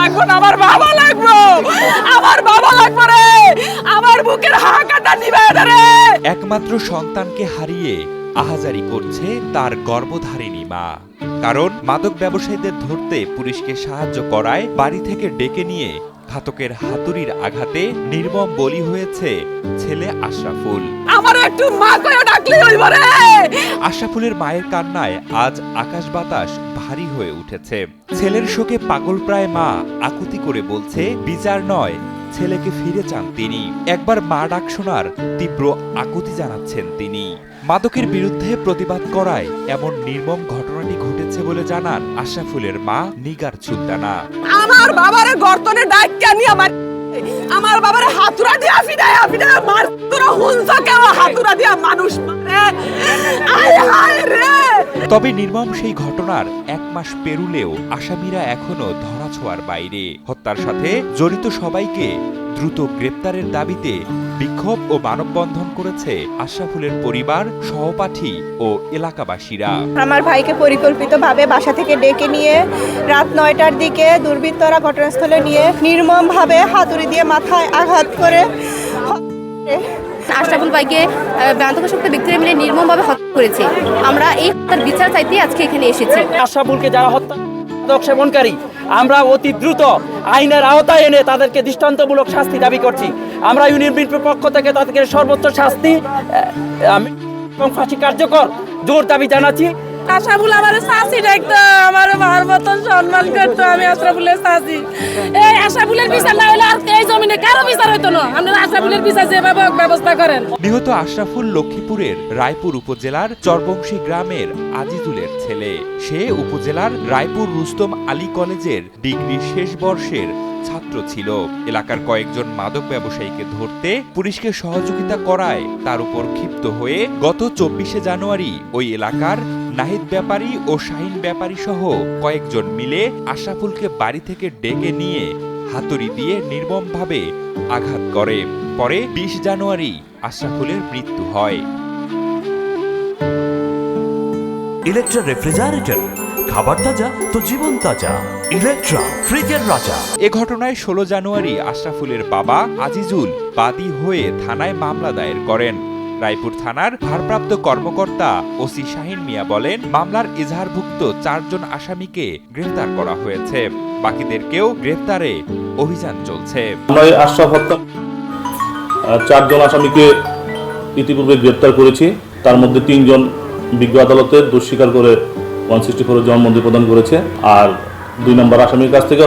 এখন আমার বাবা লাগবো, আমার বাবা লাগবো রে, আমার বুকের হাহাকারটা নিভায় দে রে। একমাত্র সন্তানকে হারিয়ে আহাজারি করছে তার গর্ভধারিণী মা। কারণ মাদক ব্যবসায়ীদের ধরতে পুলিশকে সাহায্য করায় বাড়ি থেকে ডেকে নিয়ে ঘাতকের হাতুড়ির আঘাতে নির্মম বলি হয়েছে ছেলে আশরাফুল। আমার একটু মা কইও ডাকলে হইব রে। আশরাফুলের মায়ের কান্নায় আজ আকাশ বাতাস ভারী হয়ে উঠেছে। ছেলের শোকে পাগলপ্রায় মা আকুতি করে বলছে, বিচার নয়, ছেলেকে ফিরে চান তিনি। একবার মা ডাক শোনার তীব্র আকুতি জানাচ্ছেন তিনি। মাদকের বিরুদ্ধে প্রতিবাদ করায় এমন নির্মম ঘটনাটি ঘটেছে বলে জানান আশরাফুলের মা নিগার সুলতানা। আমার বাবারে গর্তনে ডাইক্কা নিয়ে আমার বাবারে হাতুড়া দিয়া ফিদায় মার। তোরা হুনছ কেন হাতুড়া দিয়া মানুষ মারে? আয় হায় রে। তবে নির্মম সেই ঘটনার 1 মাস পেরুলেও আসামিরা এখনো ধরাছোঁয়ার বাইরে। হত্যার সাথে জড়িত সবাইকে দ্রুত গ্রেপ্তারের দাবিতে বিক্ষোভ ও মানববন্ধন করেছে আশরাফুলের পরিবার, সহপাঠী ও এলাকাবাসীরা। আমার ভাইকে পরিকল্পিতভাবে বাসা থেকে ডেকে নিয়ে রাত 9টার দিকে দুর্বৃত্তরা ঘটনাস্থলে নিয়ে নির্মমভাবে হাতুড়ি দিয়ে মাথায় আঘাত করে আশরাফুল ভাইকে ভ্রান্তকশক্ত ব্যক্তিরা মিলে নির্মমভাবে হত্যা করেছে। আমরা এই হত্যার বিচার চাইতে আজকে এখানে এসেছি। আশরাফুলকে যারা হত্যা সেবনকারী, আমরা অতি দ্রুত আইনের আওতায় এনে তাদেরকে দৃষ্টান্তমূলক শাস্তি দাবি করছি। আমরা ইউনিয়ন বিএনপির পক্ষ থেকে তাদেরকে সর্বোচ্চ শাস্তি এবং ফাঁসি কার্যকর জোর দাবি জানাচ্ছি। আশরাফুল আমার শাসি ডাকতো, আমার মার মতন সম্মান করতো। আমি আশরাফুলের শাসি। এই আশরাফুলের বিচার না হলে আর এই জমিনে কারো বিচার হইতো না। আপনারা আশরাফুলের বিচার যেভাবে ব্যবস্থা করেন। নিহত আশরাফুল লক্ষ্মীপুরের রায়পুর উপজেলার চরবংশী গ্রামের আজিজুলের ছেলে। সে উপজেলার রায়পুর রুস্তম আলী কলেজের ডিগ্রি শেষ বর্ষের ছাত্র ছিল। এলাকার কয়েকজন মাদক ব্যবসায়ীকে ধরতে পুলিশকে সহযোগিতা করায় তার উপর ক্ষিপ্ত হয়ে গত 24শে জানুয়ারি ওই এলাকার নাহিদ ব্যাপারী ও শাহিন ব্যাপারী সহ কয়েকজন মিলে আশরাফুলকে বাড়ি থেকে ডেকে নিয়ে হাতুড়ি দিয়ে নির্মমভাবে আঘাত করে। পরে 20 জানুয়ারি আশরাফুলের মৃত্যু হয়। ইলেকট্রা রেফ্রিজারেটর, খাবার তাজা তো জীবন তাজা। ইলেকট্রা ফ্রিজের রাজা। এ ঘটনায় 16 জানুয়ারি আশরাফুলের বাবা আজিজুল বাদী হয়ে থানায় মামলা দায়ের করেন। রায়পুর থানার ভারপ্রাপ্ত কর্মকর্তা ওসি শাহিন মিয়া বলেন, মামলার এজাহারভুক্ত 4 জন আসামিকে গ্রেফতার করা হয়েছে। বাকিদেরকেও গ্রেফতারে অভিযান চলছে। আশরাফ হত্যা 4 জন আসামিকে ইতিপূর্বে গ্রেফতার করেছি। তার মধ্যে 3 জন বিজ্ঞ আদালতে দোষ স্বীকার করে 164 জবানবন্দি প্রদান করেছে। আর 2 নম্বর আসামির কাছ থেকে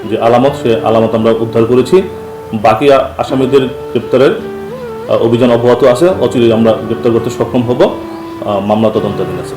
যে আলামত, সে আলামত আমরা উদ্ধার করেছি। বাকি আসামিদের গ্রেপ্তারের অভিযান অব্যাহত আছে। অচিরেই আমরা গ্রেপ্তার করতে সক্ষম হব। মামলা তদন্তাধীন আছে।